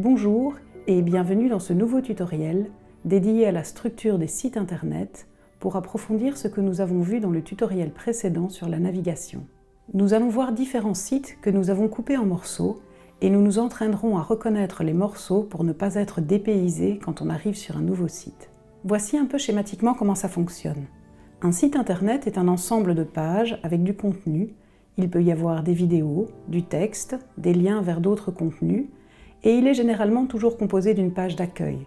Bonjour et bienvenue dans ce nouveau tutoriel dédié à la structure des sites internet pour approfondir ce que nous avons vu dans le tutoriel précédent sur la navigation. Nous allons voir différents sites que nous avons coupés en morceaux et nous nous entraînerons à reconnaître les morceaux pour ne pas être dépaysés quand on arrive sur un nouveau site. Voici un peu schématiquement comment ça fonctionne. Un site internet est un ensemble de pages avec du contenu. Il peut y avoir des vidéos, du texte, des liens vers d'autres contenus, et il est généralement toujours composé d'une page d'accueil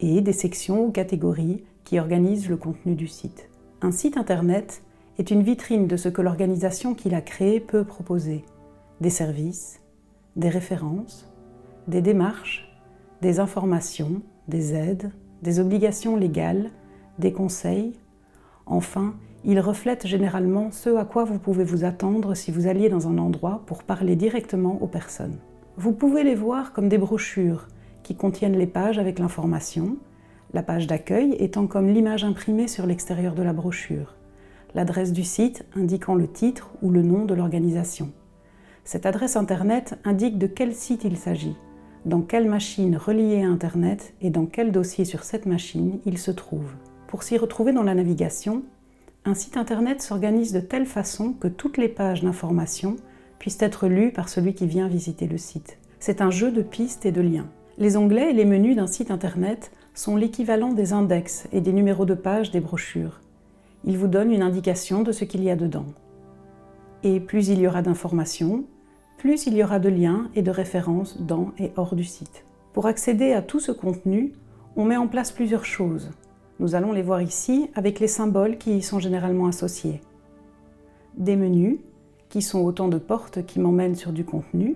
et des sections ou catégories qui organisent le contenu du site. Un site internet est une vitrine de ce que l'organisation qui l'a créé peut proposer. Des services, des références, des démarches, des informations, des aides, des obligations légales, des conseils. Enfin, il reflète généralement ce à quoi vous pouvez vous attendre si vous alliez dans un endroit pour parler directement aux personnes. Vous pouvez les voir comme des brochures qui contiennent les pages avec l'information, la page d'accueil étant comme l'image imprimée sur l'extérieur de la brochure, l'adresse du site indiquant le titre ou le nom de l'organisation. Cette adresse Internet indique de quel site il s'agit, dans quelle machine reliée à Internet et dans quel dossier sur cette machine il se trouve. Pour s'y retrouver dans la navigation, un site Internet s'organise de telle façon que toutes les pages d'information puissent être lues par celui qui vient visiter le site. C'est un jeu de pistes et de liens. Les onglets et les menus d'un site Internet sont l'équivalent des index et des numéros de page des brochures. Ils vous donnent une indication de ce qu'il y a dedans. Et plus il y aura d'informations, plus il y aura de liens et de références dans et hors du site. Pour accéder à tout ce contenu, on met en place plusieurs choses. Nous allons les voir ici avec les symboles qui y sont généralement associés. Des menus, qui sont autant de portes qui m'emmènent sur du contenu,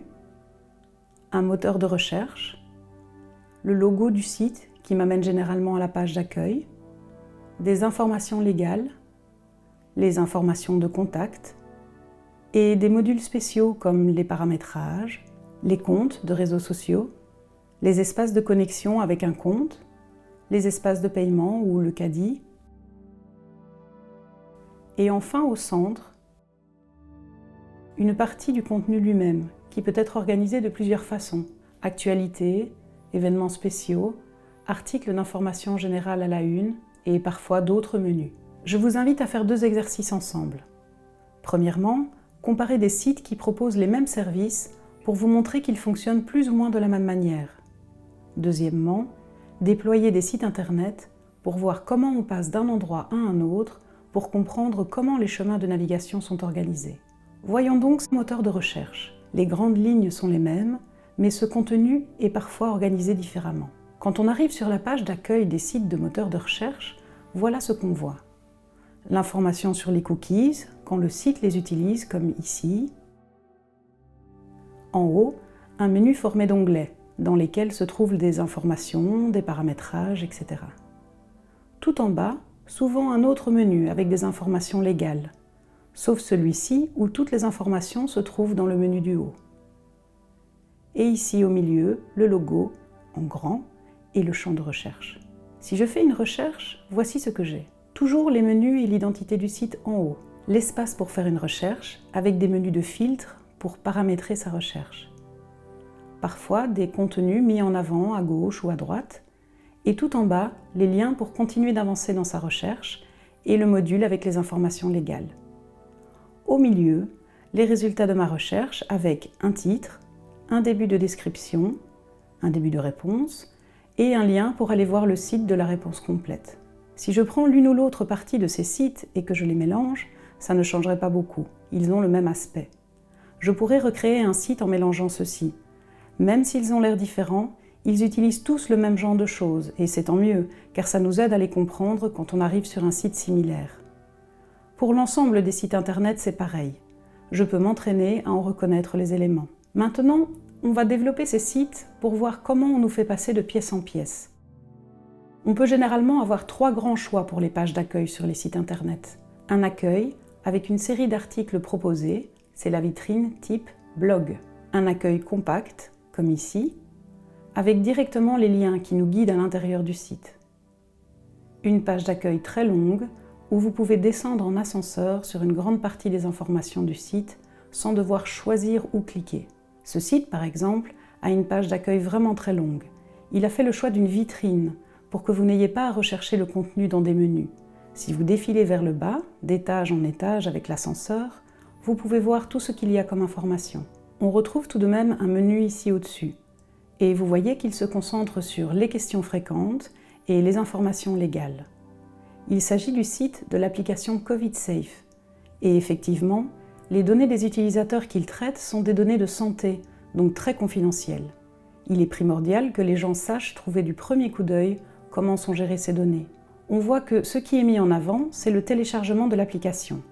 un moteur de recherche, le logo du site qui m'amène généralement à la page d'accueil, des informations légales, les informations de contact et des modules spéciaux comme les paramétrages, les comptes de réseaux sociaux, les espaces de connexion avec un compte, les espaces de paiement ou le caddie, et enfin au centre, une partie du contenu lui-même, qui peut être organisée de plusieurs façons. Actualités, événements spéciaux, articles d'information générale à la une et parfois d'autres menus. Je vous invite à faire deux exercices ensemble. Premièrement, comparer des sites qui proposent les mêmes services pour vous montrer qu'ils fonctionnent plus ou moins de la même manière. Deuxièmement, déployer des sites internet pour voir comment on passe d'un endroit à un autre pour comprendre comment les chemins de navigation sont organisés. Voyons donc ce moteur de recherche. Les grandes lignes sont les mêmes, mais ce contenu est parfois organisé différemment. Quand on arrive sur la page d'accueil des sites de moteurs de recherche, voilà ce qu'on voit. L'information sur les cookies, quand le site les utilise, comme ici. En haut, un menu formé d'onglets, dans lesquels se trouvent des informations, des paramétrages, etc. Tout en bas, souvent un autre menu avec des informations légales, sauf celui-ci où toutes les informations se trouvent dans le menu du haut. Et ici au milieu, le logo, en grand, et le champ de recherche. Si je fais une recherche, voici ce que j'ai. Toujours les menus et l'identité du site en haut. L'espace pour faire une recherche, avec des menus de filtre pour paramétrer sa recherche. Parfois, des contenus mis en avant à gauche ou à droite. Et tout en bas, les liens pour continuer d'avancer dans sa recherche et le module avec les informations légales. Au milieu, les résultats de ma recherche avec un titre, un début de description, un début de réponse et un lien pour aller voir le site de la réponse complète. Si je prends l'une ou l'autre partie de ces sites et que je les mélange, ça ne changerait pas beaucoup. Ils ont le même aspect. Je pourrais recréer un site en mélangeant ceux-ci. Même s'ils ont l'air différents, ils utilisent tous le même genre de choses et c'est tant mieux, car ça nous aide à les comprendre quand on arrive sur un site similaire. Pour l'ensemble des sites internet, c'est pareil. Je peux m'entraîner à en reconnaître les éléments. Maintenant, on va développer ces sites pour voir comment on nous fait passer de pièce en pièce. On peut généralement avoir trois grands choix pour les pages d'accueil sur les sites internet. Un accueil avec une série d'articles proposés, c'est la vitrine type blog. Un accueil compact, comme ici, avec directement les liens qui nous guident à l'intérieur du site. Une page d'accueil très longue, où vous pouvez descendre en ascenseur sur une grande partie des informations du site sans devoir choisir où cliquer. Ce site, par exemple, a une page d'accueil vraiment très longue. Il a fait le choix d'une vitrine pour que vous n'ayez pas à rechercher le contenu dans des menus. Si vous défilez vers le bas, d'étage en étage avec l'ascenseur, vous pouvez voir tout ce qu'il y a comme information. On retrouve tout de même un menu ici au-dessus. Et vous voyez qu'il se concentre sur les questions fréquentes et les informations légales. Il s'agit du site de l'application COVID-Safe. Et effectivement, les données des utilisateurs qu'il traite sont des données de santé, donc très confidentielles. Il est primordial que les gens sachent trouver du premier coup d'œil comment sont gérées ces données. On voit que ce qui est mis en avant, c'est le téléchargement de l'application,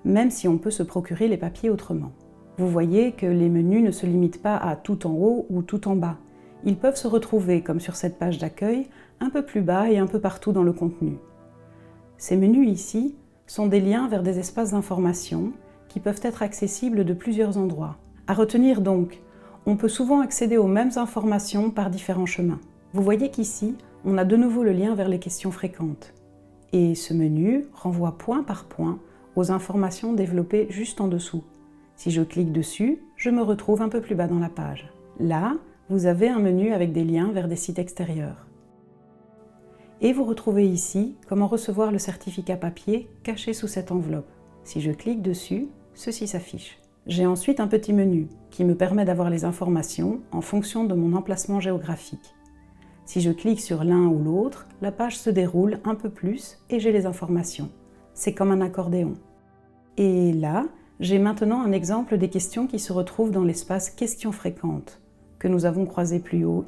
même si on peut se procurer les papiers autrement. Vous voyez que les menus ne se limitent pas à tout en haut ou tout en bas. Ils peuvent se retrouver, comme sur cette page d'accueil, un peu plus bas et un peu partout dans le contenu. Ces menus ici sont des liens vers des espaces d'information qui peuvent être accessibles de plusieurs endroits. À retenir donc, on peut souvent accéder aux mêmes informations par différents chemins. Vous voyez qu'ici, on a de nouveau le lien vers les questions fréquentes. Et ce menu renvoie point par point aux informations développées juste en dessous. Si je clique dessus, je me retrouve un peu plus bas dans la page. Là, vous avez un menu avec des liens vers des sites extérieurs. Et vous retrouvez ici comment recevoir le certificat papier caché sous cette enveloppe. Si je clique dessus, ceci s'affiche. J'ai ensuite un petit menu qui me permet d'avoir les informations en fonction de mon emplacement géographique. Si je clique sur l'un ou l'autre, la page se déroule un peu plus et j'ai les informations. C'est comme un accordéon. Et là, j'ai maintenant un exemple des questions qui se retrouvent dans l'espace questions fréquentes, que nous avons croisé plus haut.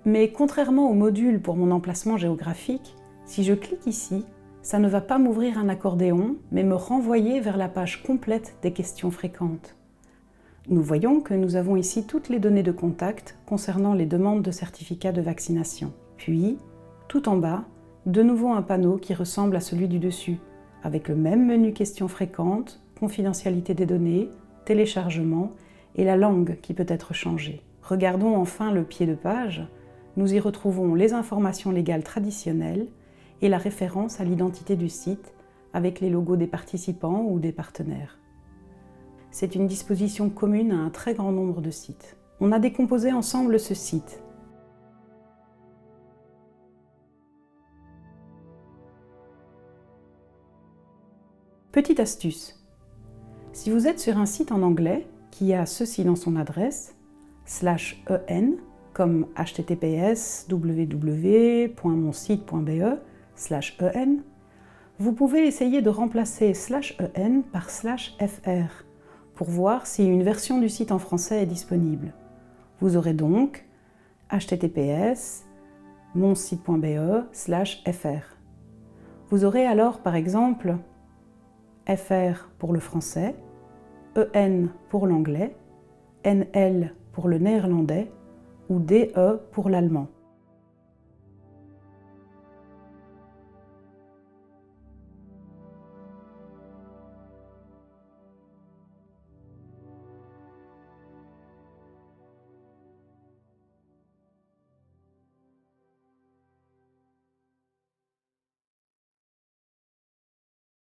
Mais contrairement au module pour mon emplacement géographique, si je clique ici, ça ne va pas m'ouvrir un accordéon, mais me renvoyer vers la page complète des questions fréquentes. Nous voyons que nous avons ici toutes les données de contact concernant les demandes de certificat de vaccination. Puis, tout en bas, de nouveau un panneau qui ressemble à celui du dessus, avec le même menu questions fréquentes, confidentialité des données, téléchargement et la langue qui peut être changée. Regardons enfin le pied de page. Nous y retrouvons les informations légales traditionnelles et la référence à l'identité du site avec les logos des participants ou des partenaires. C'est une disposition commune à un très grand nombre de sites. On a décomposé ensemble ce site. Petite astuce. Si vous êtes sur un site en anglais qui a ceci dans son adresse, /en, comme https://www.monsite.be/en, vous pouvez essayer de remplacer /en par /fr pour voir si une version du site en français est disponible. Vous aurez donc https://monsite.be/fr. Vous aurez alors par exemple FR pour le français, EN pour l'anglais, NL pour le néerlandais ou DE pour l'allemand.